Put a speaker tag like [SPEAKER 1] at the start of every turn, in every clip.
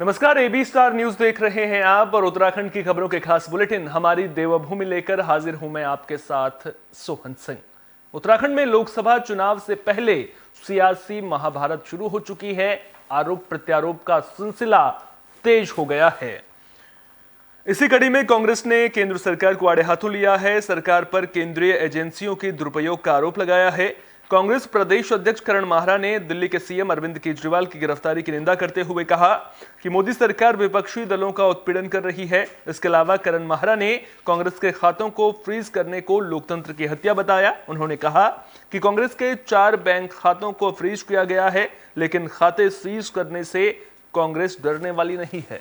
[SPEAKER 1] नमस्कार, AB star news देख रहे हैं आप और उत्तराखंड की खबरों के खास बुलेटिन हमारी देवभूमि लेकर हाजिर हूं मैं आपके साथ सोहन सिंह। उत्तराखंड में लोकसभा चुनाव से पहले सियासी महाभारत शुरू हो चुकी है। आरोप प्रत्यारोप का सिलसिला तेज हो गया है। इसी कड़ी में कांग्रेस ने केंद्र सरकार को आड़े हाथों लिया है। सरकार पर केंद्रीय एजेंसियों के दुरुपयोग का आरोप लगाया है। कांग्रेस प्रदेश अध्यक्ष करण माहरा ने दिल्ली के सीएम अरविंद केजरीवाल की गिरफ्तारी की निंदा करते हुए कहा कि मोदी सरकार विपक्षी दलों का उत्पीड़न कर रही है। इसके अलावा करण माहरा ने कांग्रेस के खातों को फ्रीज करने को लोकतंत्र की हत्या बताया। उन्होंने कहा कि कांग्रेस के 4 बैंक खातों को फ्रीज किया गया है, लेकिन खाते सीज करने से कांग्रेस डरने वाली नहीं है।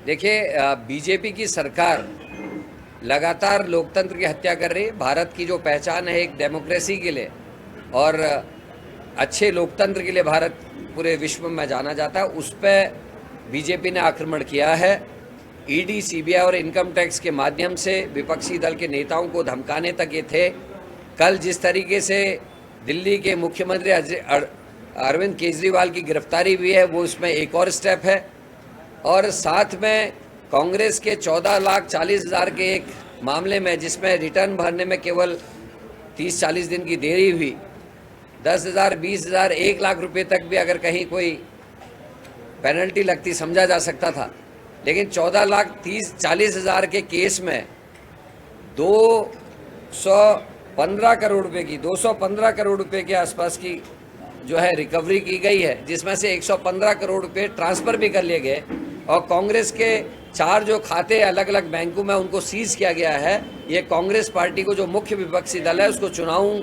[SPEAKER 2] देखिए, बीजेपी की सरकार लगातार लोकतंत्र की हत्या कर रही है। भारत की जो पहचान है एक डेमोक्रेसी के लिए और अच्छे लोकतंत्र के लिए भारत पूरे विश्व में जाना जाता है, उस पर बीजेपी ने आक्रमण किया है। ईडी, सीबीआई और इनकम टैक्स के माध्यम से विपक्षी दल के नेताओं को धमकाने तक ये थे। कल जिस तरीके से दिल्ली के मुख्यमंत्री अरविंद केजरीवाल की गिरफ्तारी हुई है, वो उसमें एक और स्टेप है। और साथ में कांग्रेस के 14,40,000 के एक मामले में, जिसमें रिटर्न भरने में केवल 30-40 दिन की देरी हुई, 10,000, 20,000, 1 लाख रुपए तक भी अगर कहीं कोई पेनल्टी लगती समझा जा सकता था, लेकिन 14,40,000 के केस में 215 करोड़ रुपए की 215 करोड़ रुपए के आसपास की जो है रिकवरी की गई है, जिसमें से 115 करोड़ रुपए ट्रांसफ़र भी कर लिए गए। और कांग्रेस के 4 जो खाते अलग अलग बैंकों में उनको सीज किया गया है। ये कांग्रेस पार्टी को, जो मुख्य विपक्षी दल है, उसको चुनाव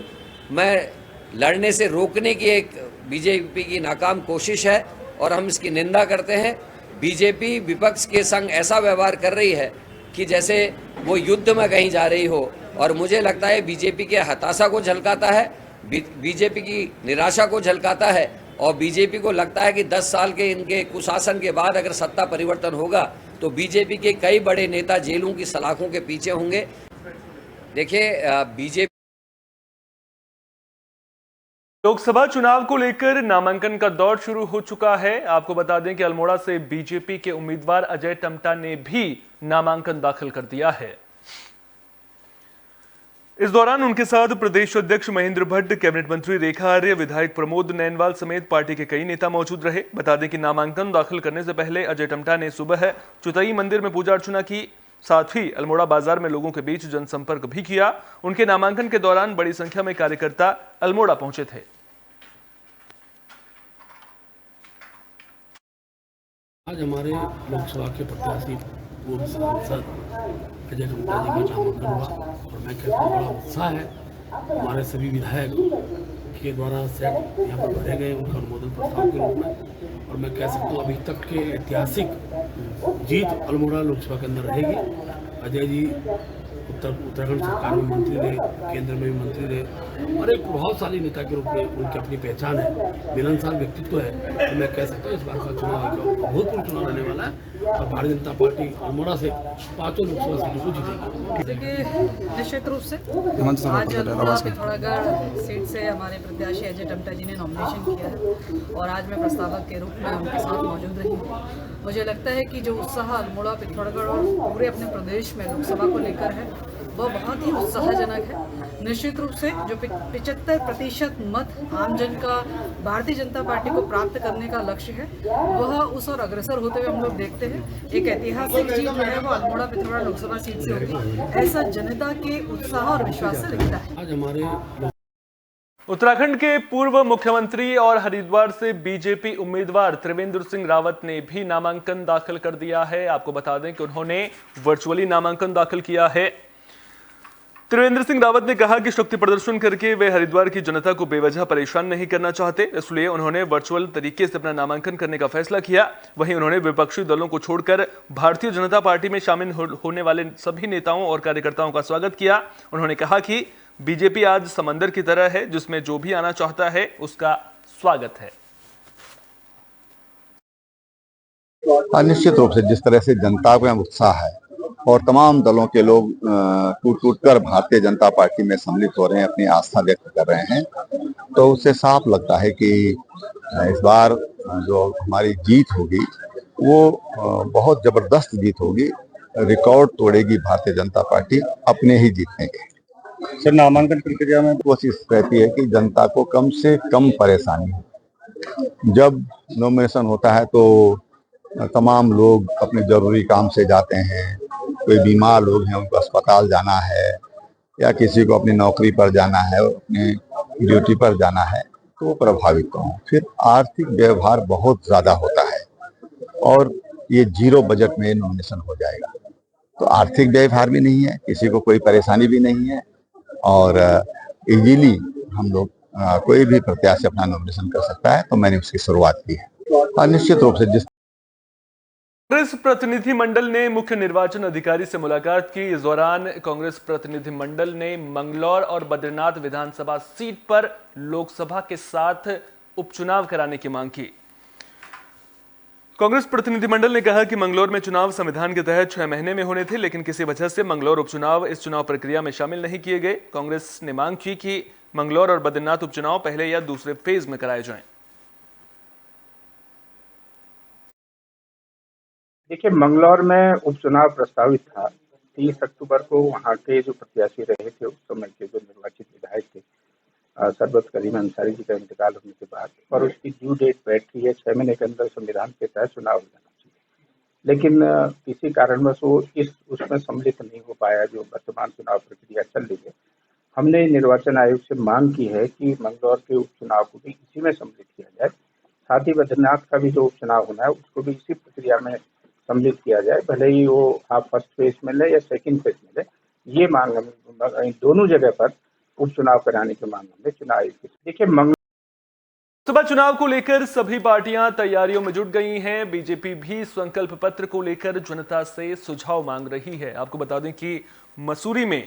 [SPEAKER 2] में लड़ने से रोकने की एक बीजेपी की नाकाम कोशिश है और हम इसकी निंदा करते हैं। बीजेपी विपक्ष के संग ऐसा व्यवहार कर रही है कि जैसे वो युद्ध में कहीं जा रही हो, और मुझे लगता है बीजेपी के हताशा को झलकाता है, बीजेपी की निराशा को झलकाता है। और बीजेपी को लगता है कि 10 साल के इनके कुशासन के बाद अगर सत्ता परिवर्तन होगा तो बीजेपी के कई बड़े नेता जेलों की सलाखों के पीछे होंगे। देखिए, बीजेपी
[SPEAKER 1] लोकसभा चुनाव को लेकर नामांकन का दौर शुरू हो चुका है। आपको बता दें कि अल्मोड़ा से बीजेपी के उम्मीदवार अजय टम्टा ने भी नामांकन दाखिल कर दिया है। इस दौरान उनके साथ प्रदेश अध्यक्ष महेंद्र भट्ट, कैबिनेट मंत्री रेखा आर्य, विधायक प्रमोद नैनवाल समेत पार्टी के कई नेता मौजूद रहे। बता दें कि नामांकन दाखिल करने से पहले अजय टम्टा ने सुबह चुतई मंदिर में पूजा अर्चना की, साथ ही अल्मोड़ा बाजार में लोगों के बीच जनसंपर्क भी किया। उनके नामांकन के दौरान बड़ी संख्या में कार्यकर्ता अल्मोड़ा पहुंचे थे।
[SPEAKER 3] आज हमारे लोकसभा के प्रत्याशी पूर्व सांसद अजय टम्टा जी का नामांकन हुआ और मैं कहता हूँ बड़ा उत्साह है। हमारे सभी विधायक के द्वारा सेट यहाँ पर भरे गए उनका अनुमोदन प्रस्ताव के रूप में, और मैं कह सकता हूँ अभी तक के ऐतिहासिक जीत अल्मोड़ा लोकसभा के अंदर रहेगी। अजय जी उत्तराखंड सरकार में मंत्री रहे, केंद्र में भी मंत्री रहे और एक प्रभावशाली नेता के रूप में उनकी अपनी पहचान है, मिलनसार व्यक्तित्व है। तो मैं कह सकता हूँ इस बार का चुनाव अभूतपूर्व चुनाव रहने वाला है और भारतीय जनता पार्टी अल्मोड़ा से 5 लोकसभा सीटों को जीतेगी।
[SPEAKER 4] देखिए, निश्चित रूप से आज अल्मोड़ा पिथौरागढ़ सीट से हमारे प्रत्याशी अजय टम्टा जी ने नॉमिनेशन किया है और आज मैं प्रस्तावक के रूप में उनके साथ मौजूद रही हूँ। मुझे लगता है कि जो उत्साह अल्मोड़ा, पिथौरागढ़ और पूरे अपने प्रदेश में लोकसभा को लेकर है, वह बहुत ही उत्साहजनक है। निश्चित रूप से जो 75% मत आमजन का भारतीय जनता पार्टी को प्राप्त करने का लक्ष्य है, वह उस और अग्रसर होते हुए हम लोग देखते हैं। एक ऐतिहासिक जीत जो है वो अल्मोड़ा पिथौरागढ़ लोकसभा सीट से होगी, ऐसा जनता के उत्साह और विश्वास से दिखता है।
[SPEAKER 3] आज हमारे
[SPEAKER 1] उत्तराखंड के पूर्व मुख्यमंत्री और हरिद्वार से बीजेपी उम्मीदवार त्रिवेंद्र सिंह रावत ने भी नामांकन दाखिल कर दिया है। आपको बता दें कि उन्होंने वर्चुअली नामांकन दाखिल किया है। त्रिवेंद्र सिंह रावत ने कहा कि शक्ति प्रदर्शन करके वे हरिद्वार की जनता को बेवजह परेशान नहीं करना चाहते, इसलिए उन्होंने वर्चुअल तरीके से अपना नामांकन करने का फैसला किया। वहीं उन्होंने विपक्षी दलों को छोड़कर भारतीय जनता पार्टी में शामिल होने वाले सभी नेताओं और कार्यकर्ताओं का स्वागत किया। उन्होंने कहा कि बीजेपी आज समंदर की तरह है, जिसमें जो भी आना चाहता है उसका स्वागत है।
[SPEAKER 5] निश्चित रूप से जिस तरह से जनता को यहाँ उत्साह है और तमाम दलों के लोग टूट टूट कर भारतीय जनता पार्टी में सम्मिलित हो रहे हैं, अपनी आस्था व्यक्त कर रहे हैं। तो उससे साफ लगता है कि इस बार जो हमारी जीत होगी वो बहुत जबरदस्त जीत होगी, रिकॉर्ड तोड़ेगी भारतीय जनता पार्टी, अपने ही जीतने के। सर, नामांकन प्रक्रिया में कोशिश रहती है कि जनता को कम से कम परेशानी हो। जब नॉमिनेशन होता है तो तमाम लोग अपने जरूरी काम से जाते हैं, कोई बीमार लोग हैं उनको अस्पताल जाना है या किसी को अपनी नौकरी पर जाना है, अपनी ड्यूटी पर जाना है, तो वो प्रभावित हों। फिर आर्थिक व्यवहार बहुत ज्यादा होता है और ये 0 बजट में नॉमिनेशन हो जाएगा, तो आर्थिक व्यवहार भी नहीं है, किसी को कोई परेशानी भी नहीं है और इजीली हम लोग कोई भी प्रत्याशी अपना नॉमिनेशन कर सकता है। तो मैंने उसकी शुरुआत की है और निश्चित रूप से जिस
[SPEAKER 1] कांग्रेस प्रतिनिधिमंडल ने मुख्य निर्वाचन अधिकारी से मुलाकात की। इस दौरान कांग्रेस प्रतिनिधिमंडल ने मंगलौर और बद्रीनाथ विधानसभा सीट पर लोकसभा के साथ उपचुनाव कराने की मांग की। कांग्रेस प्रतिनिधिमंडल ने कहा कि मंगलौर में चुनाव संविधान के तहत 6 महीने में होने थे, लेकिन किसी वजह से मंगलौर उपचुनाव इस चुनाव प्रक्रिया में शामिल नहीं किए गए। कांग्रेस ने मांग की कि मंगलौर और बद्रीनाथ उपचुनाव पहले या दूसरे फेज में कराए जाएं।
[SPEAKER 6] देखिए, मंगलौर में उपचुनाव प्रस्तावित था 30 अक्टूबर को। वहाँ के जो प्रत्याशी रहे थे उस समय के जो निर्वाचित विधायक थे सरबत करीम अंसारी जी का इंतकाल होने के बाद, और उसकी ड्यू डेट बैठी है 6 महीने के अंदर संविधान के तहत चुनाव हो जाना चाहिए, लेकिन किसी कारणवश वो उसमें सम्मिलित नहीं हो पाया जो वर्तमान चुनाव प्रक्रिया चल रही है। हमने निर्वाचन आयोग से मांग की है कि मंगलौर के उपचुनाव को भी इसी में सम्मिलित किया जाए, साथ ही बद्रीनाथ का भी जो उपचुनाव होना है उसको भी इसी प्रक्रिया में सम्मिलित किया जाए, भले ही वो आप फर्स्ट फेज में ले या सेकंड फेज में ले। ये मांग हम दोनों जगह पर उपचुनाव कराने की मांग हमने चुनाव आयोग से। देखिए,
[SPEAKER 1] लोकसभा चुनाव को लेकर सभी पार्टियां तैयारियों में जुट गई हैं। बीजेपी भी संकल्प पत्र को लेकर जनता से सुझाव मांग रही है। आपको बता दें कि मसूरी में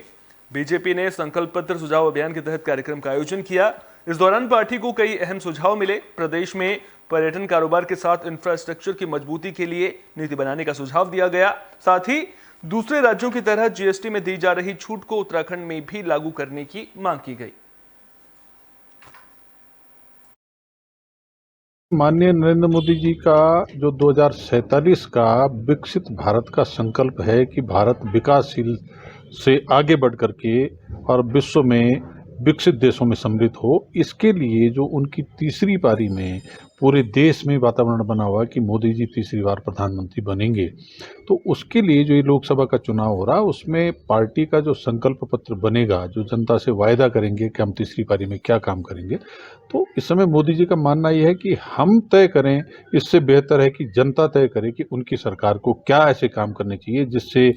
[SPEAKER 1] बीजेपी ने संकल्प पत्र सुझाव अभियान के तहत कार्यक्रम का आयोजन किया। इस दौरान पार्टी को कई अहम सुझाव मिले। प्रदेश में पर्यटन कारोबार के साथ इंफ्रास्ट्रक्चर की मजबूती के लिए नीति बनाने का सुझाव दिया गया। साथ ही दूसरे राज्यों की तरह जीएसटी में दी जा रही छूट को उत्तराखंड में भी लागू करने की मांग की गई।
[SPEAKER 7] माननीय नरेंद्र मोदी जी का जो 2047 का विकसित भारत का संकल्प है कि भारत विकासशील से आगे बढ़ करके और विश्व में विकसित देशों में सम्मिलित हो, इसके लिए जो उनकी तीसरी पारी में पूरे देश में वातावरण बना हुआ है कि मोदी जी तीसरी बार प्रधानमंत्री बनेंगे, तो उसके लिए जो ये लोकसभा का चुनाव हो रहा है उसमें पार्टी का जो संकल्प पत्र बनेगा, जो जनता से वायदा करेंगे कि हम तीसरी पारी में क्या काम करेंगे, तो इस समय मोदी जी का मानना यह है कि हम तय करें, इससे बेहतर है कि जनता तय करे कि उनकी सरकार को क्या ऐसे काम करने चाहिए जिससे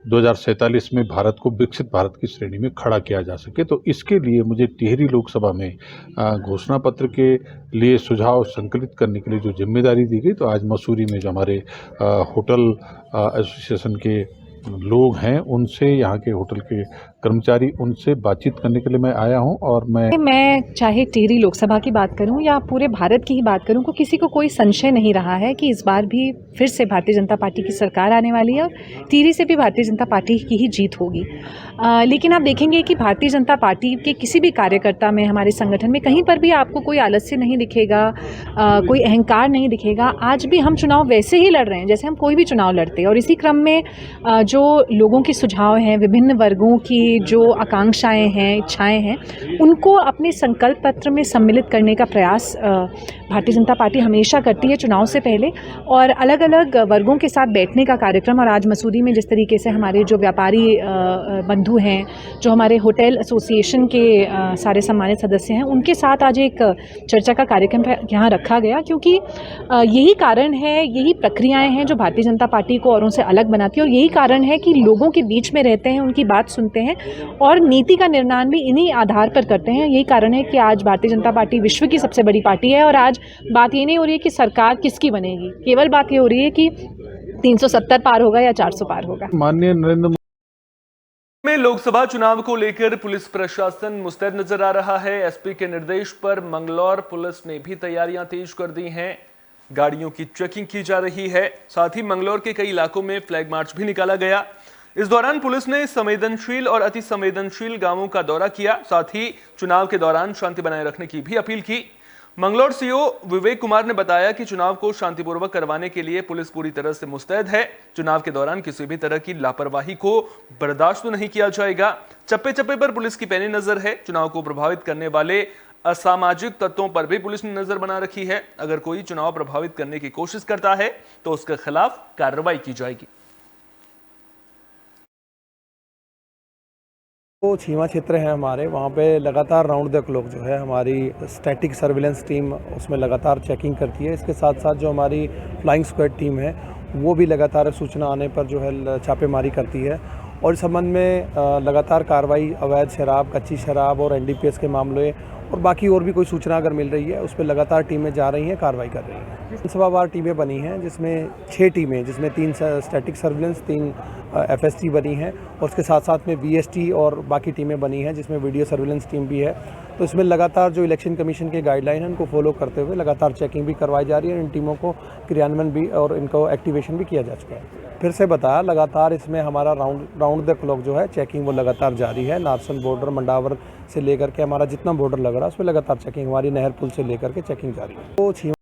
[SPEAKER 7] 2047 में भारत को विकसित भारत की श्रेणी में खड़ा किया जा सके। तो इसके लिए मुझे टिहरी लोकसभा में घोषणा पत्र के लिए सुझाव संकलित करने के लिए जो जिम्मेदारी दी गई, तो आज मसूरी में जो हमारे होटल एसोसिएशन के लोग हैं उनसे, यहाँ के होटल के कर्मचारी, उनसे बातचीत करने के लिए मैं आया हूँ। और
[SPEAKER 8] मैं चाहे टिहरी लोकसभा की बात करूँ या पूरे भारत की ही बात करूँ, को किसी को कोई संशय नहीं रहा है कि इस बार भी फिर से भारतीय जनता पार्टी की सरकार आने वाली है और टिहरी से भी भारतीय जनता पार्टी की ही जीत होगी। लेकिन आप देखेंगे कि भारतीय जनता पार्टी के किसी भी कार्यकर्ता में, हमारे संगठन में कहीं पर भी आपको कोई आलस्य नहीं दिखेगा, कोई अहंकार नहीं दिखेगा। आज भी हम चुनाव वैसे ही लड़ रहे हैं जैसे हम कोई भी चुनाव लड़ते हैं, और इसी क्रम में जो लोगों के सुझाव हैं, विभिन्न वर्गों की जो आकांक्षाएं हैं, इच्छाएं हैं, उनको अपने संकल्प पत्र में सम्मिलित करने का प्रयास भारतीय जनता पार्टी हमेशा करती है चुनाव से पहले, और अलग अलग वर्गों के साथ बैठने का कार्यक्रम। और आज मसूरी में जिस तरीके से हमारे जो व्यापारी बंधु हैं, जो हमारे होटल एसोसिएशन के सारे सम्मानित सदस्य हैं, उनके साथ आज एक चर्चा का कार्यक्रम यहाँ रखा गया, क्योंकि यही कारण है, यही प्रक्रियाएं हैं जो भारतीय जनता पार्टी को औरों से अलग बनाती है, और यही कारण है कि लोगों के बीच में रहते हैं, उनकी बात सुनते हैं और नीति का निर्माण भी इन्हीं आधार पर करते हैं। यही कारण है कि आज भारतीय जनता पार्टी विश्व की सबसे बड़ी पार्टी है, और आज बात ये नहीं हो रही है कि सरकार किसकी बनेगी, केवल बात ये हो रही है कि 370 पार होगा या 400 पार होगा।
[SPEAKER 7] माननीय नरेंद्र
[SPEAKER 1] में लोकसभा चुनाव को लेकर पुलिस प्रशासन मुस्तैद नजर आ रहा है। एसपी के निर्देश पर मंगलौर पुलिस ने भी तैयारियां तेज कर दी हैं। गाड़ियों की चेकिंग की जा रही है। साथ ही मंगलौर के कई इलाकों में फ्लैग मार्च भी निकाला गया। इस दौरान पुलिस ने संवेदनशील और अति संवेदनशील गांवों का दौरा किया। साथ ही चुनाव के दौरान शांति बनाए रखने की भी अपील की। मंगलौर सीओ विवेक कुमार ने बताया कि चुनाव को शांतिपूर्वक करवाने के लिए पुलिस पूरी तरह से मुस्तैद है। चुनाव के दौरान किसी भी तरह की लापरवाही को बर्दाश्त नहीं किया जाएगा। चप्पे चप्पे पर पुलिस की पैनी नजर है। चुनाव को प्रभावित करने वाले असामाजिक तत्वों पर भी पुलिस ने नजर बना रखी है। अगर कोई चुनाव प्रभावित करने की कोशिश करता है तो उसके खिलाफ कार्रवाई की जाएगी।
[SPEAKER 9] वो छीमा क्षेत्र है हमारे, वहाँ पे लगातार राउंड द क्लॉक जो है हमारी स्टैटिक सर्विलेंस टीम उसमें लगातार चेकिंग करती है। इसके साथ साथ जो हमारी फ्लाइंग स्क्वाड टीम है वो भी लगातार सूचना आने पर जो है छापेमारी करती है और इस संबंध में लगातार कार्रवाई अवैध शराब, कच्ची शराब और एनडीपीएस के मामले और बाकी और भी कोई सूचना अगर मिल रही है उस पर लगातार टीमें जा रही हैं, कार्रवाई कर रही हैं। विधानसभावार टीमें बनी हैं जिसमें 6 टीमें, जिसमें 3 स्टैटिक सर्विलेंस, 3 एफएसटी बनी हैं और उसके साथ साथ में वीएसटी और बाकी टीमें बनी हैं जिसमें वीडियो सर्विलेंस टीम भी है। तो इसमें लगातार जो इलेक्शन कमीशन के गाइडलाइन है उनको फॉलो करते हुए लगातार चेकिंग भी करवाई जा रही है। इन टीमों को क्रियान्वयन भी और इनको एक्टिवेशन भी किया जा चुका है। फिर से बताया, लगातार इसमें हमारा राउंड द क्लॉक जो है चेकिंग वो लगातार जारी है। नारसन बॉर्डर, मंडावर से लेकर के हमारा जितना बॉर्डर लग रहा है उस पर लगातार चेकिंग, हमारी नहर पुल से लेकर के चेकिंग जारी है। तो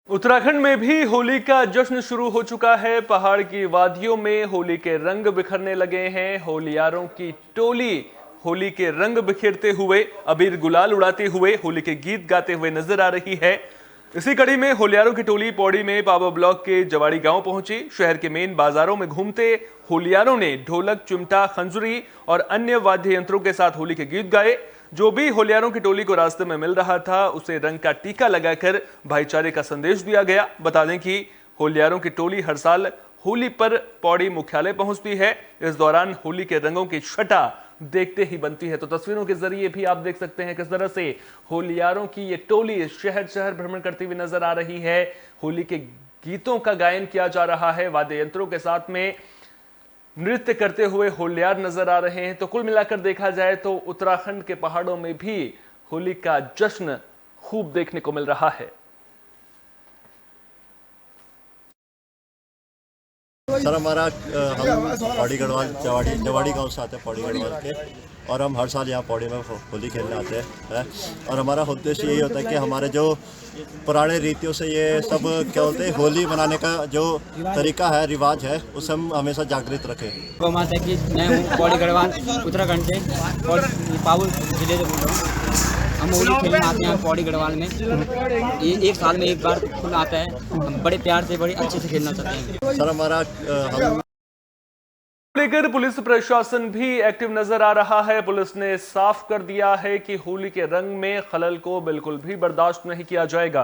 [SPEAKER 1] उत्तराखंड में भी होली का जश्न शुरू हो चुका है। पहाड़ की वादियों में होली के रंग बिखरने लगे हैं। होलियारों की टोली होली के रंग बिखेरते हुए, अबीर गुलाल उड़ाते हुए, होली के गीत गाते हुए नजर आ रही है। इसी कड़ी में होलियारों की टोली पौड़ी में पावर ब्लॉक के जवाड़ी गांव पहुंची। शहर के मेन बाजारों में घूमते होलियारों ने ढोलक, चिमटा, खंजरी और अन्य वाद्य यंत्रों के साथ होली के गीत गाए। जो भी होलियारों की टोली को रास्ते में मिल रहा था उसे रंग का टीका लगाकर भाईचारे का संदेश दिया गया। बता दें कि होलियारों की टोली हर साल होली पर पौड़ी मुख्यालय पहुंचती है। इस दौरान होली के रंगों की छटा देखते ही बनती है। तो तस्वीरों के जरिए भी आप देख सकते हैं किस तरह से होलियारों की ये टोली शहर शहर भ्रमण करती हुई नजर आ रही है। होली के गीतों का गायन किया जा रहा है, वाद्य यंत्रों के साथ में नृत्य करते हुए होलियार नजर आ रहे हैं। तो कुल मिलाकर देखा जाए तो उत्तराखंड के पहाड़ों में भी होली का जश्न खूब देखने को मिल रहा है।
[SPEAKER 10] सर हमारा हम पौड़ी गढ़वाल जवाड़ी गांव से आते हैं, पौड़ी गढ़वाल के, और हम हर साल यहाँ पौड़ी में होली खेलने आते हैं। और हमारा उद्देश्य यही होता है कि हमारे जो पुराने रीतियों से ये सब क्या बोलते हैं, होली मनाने का जो तरीका है, रिवाज है, उसे हम हमेशा जागृत रखें।
[SPEAKER 11] माता कि मैं हूँ पौड़ी गढ़वाल उत्तराखंड से और पावल जिले से बोल रहा हूँ। हम होली खेलने आते हैं पौड़ी गढ़वाल में। ये एक साल में एक बार खुल आता है। हम बड़े प्यार से, बड़े अच्छे से खेलना चाहते हैं।
[SPEAKER 10] सर हमारा हम
[SPEAKER 1] लेकर पुलिस प्रशासन भी एक्टिव नजर आ रहा है। पुलिस ने साफ कर दिया है कि होली के रंग में खलल को बिल्कुल भी बर्दाश्त नहीं किया जाएगा।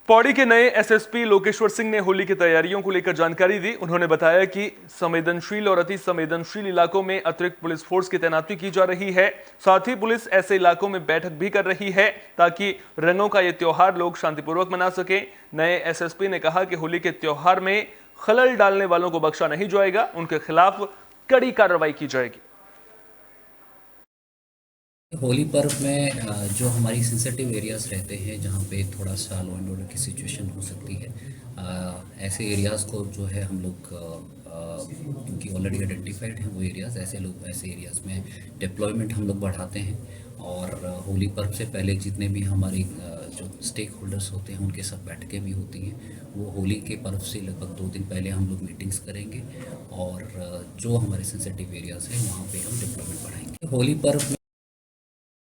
[SPEAKER 1] पौड़ी के नए एसएसपी लोकेश्वर सिंह ने होली की तैयारियों को लेकर जानकारी दी। उन्होंने बताया कि संवेदनशील और अति संवेदनशील इलाकों में अतिरिक्त पुलिस फोर्स की तैनाती की जा रही है। साथ ही पुलिस ऐसे इलाकों में बैठक भी कर रही है ताकि रंगों का ये त्योहार लोग शांतिपूर्वक मना सकें। नए एसएसपी ने कहा कि होली के त्योहार में खलल डालने वालों को बख्शा नहीं जाएगा, उनके खिलाफ कड़ी कार्रवाई की जाएगी।
[SPEAKER 12] होली पर्व में जो हमारी सेंसिटिव एरियाज़ रहते हैं, जहाँ पे थोड़ा सा लॉ एंड ऑर्डर की सिचुएशन हो सकती है, ऐसे एरियाज़ को जो है हम लोग क्योंकि ऑलरेडी आइडेंटिफाइड हैं वो एरियाज़, ऐसे एरियाज़ में डिप्लॉयमेंट हम लोग बढ़ाते हैं। और होली पर्व से पहले जितने भी हमारे जो स्टेक होल्डर्स होते हैं उनके साथ बैठकें भी होती हैं। वो होली के पर्व से लगभग 2 दिन पहले हम लोग मीटिंग्स करेंगे और जो हमारे सेंसिटिव एरियाज़ हैं वहाँ पे हम डिप्लॉयमेंट बढ़ाएंगे। होली पर्व में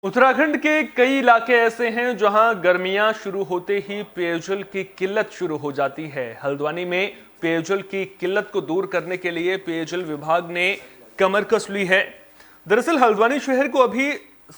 [SPEAKER 1] उत्तराखंड के कई इलाके ऐसे हैं जहां गर्मियां शुरू होते ही पेयजल की किल्लत शुरू हो जाती है। हल्द्वानी में पेयजल की किल्लत को दूर करने के लिए पेयजल विभाग ने कमर कस ली है। दरअसल हल्द्वानी शहर को अभी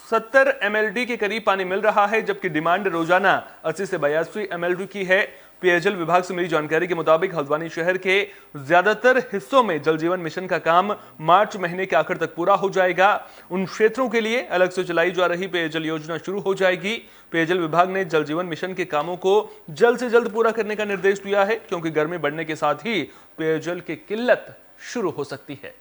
[SPEAKER 1] 70 MLD के करीब पानी मिल रहा है, जबकि डिमांड रोजाना 80 से 82 MLD की है। पेयजल विभाग से मिली जानकारी के मुताबिक हल्द्वानी शहर के ज्यादातर हिस्सों में जल जीवन मिशन का काम मार्च महीने के आखिर तक पूरा हो जाएगा। उन क्षेत्रों के लिए अलग से चलाई जा रही पेयजल योजना शुरू हो जाएगी। पेयजल विभाग ने जल जीवन मिशन के कामों को जल्द से जल्द पूरा करने का निर्देश दिया है, क्योंकि गर्मी बढ़ने के साथ ही पेयजल की किल्लत शुरू हो सकती है।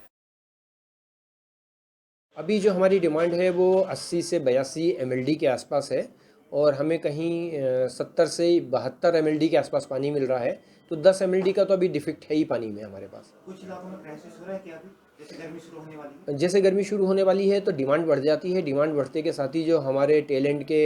[SPEAKER 13] अभी जो हमारी डिमांड है वो 80 से 82 MLD के आसपास है और हमें कहीं 70 से 72 mld के आसपास पानी मिल रहा है, तो 10 mld का तो अभी डिफेक्ट है ही पानी में हमारे पास।
[SPEAKER 14] कुछ इलाकों में क्राइसिस हो रहा है क्या अभी, जैसे गर्मी शुरू होने वाली है?
[SPEAKER 13] जैसे गर्मी शुरू होने वाली है तो डिमांड बढ़ जाती है। डिमांड बढ़ते के साथ ही जो हमारे टैलेंट के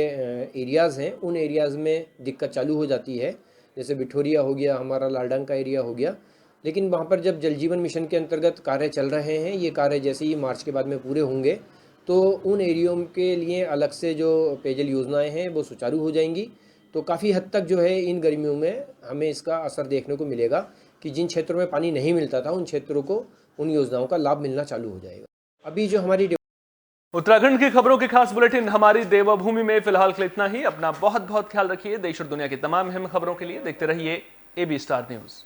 [SPEAKER 13] एरियाज़ हैं उन एरियाज़ में दिक्कत चालू हो जाती है। जैसे बिठोरिया हो गया, हमारा लालडंग का एरिया हो गया। लेकिन वहाँ पर जब जल जीवन मिशन के अंतर्गत कार्य चल रहे हैं, ये कार्य जैसे ही मार्च के बाद में पूरे होंगे तो उन एरियो के लिए अलग से जो पेयजल योजनाएं हैं वो सुचारू हो जाएंगी। तो काफ़ी हद तक जो है इन गर्मियों में हमें इसका असर देखने को मिलेगा कि जिन क्षेत्रों में पानी नहीं मिलता था उन क्षेत्रों को उन योजनाओं का लाभ मिलना चालू हो जाएगा। अभी जो हमारी
[SPEAKER 1] उत्तराखंड की खबरों के खास बुलेटिन हमारी देवभूमि में फिलहाल के लिए इतना ही। अपना बहुत बहुत ख्याल रखिए। देश और दुनिया की तमाम अहम खबरों के लिए देखते रहिए AB स्टार न्यूज़।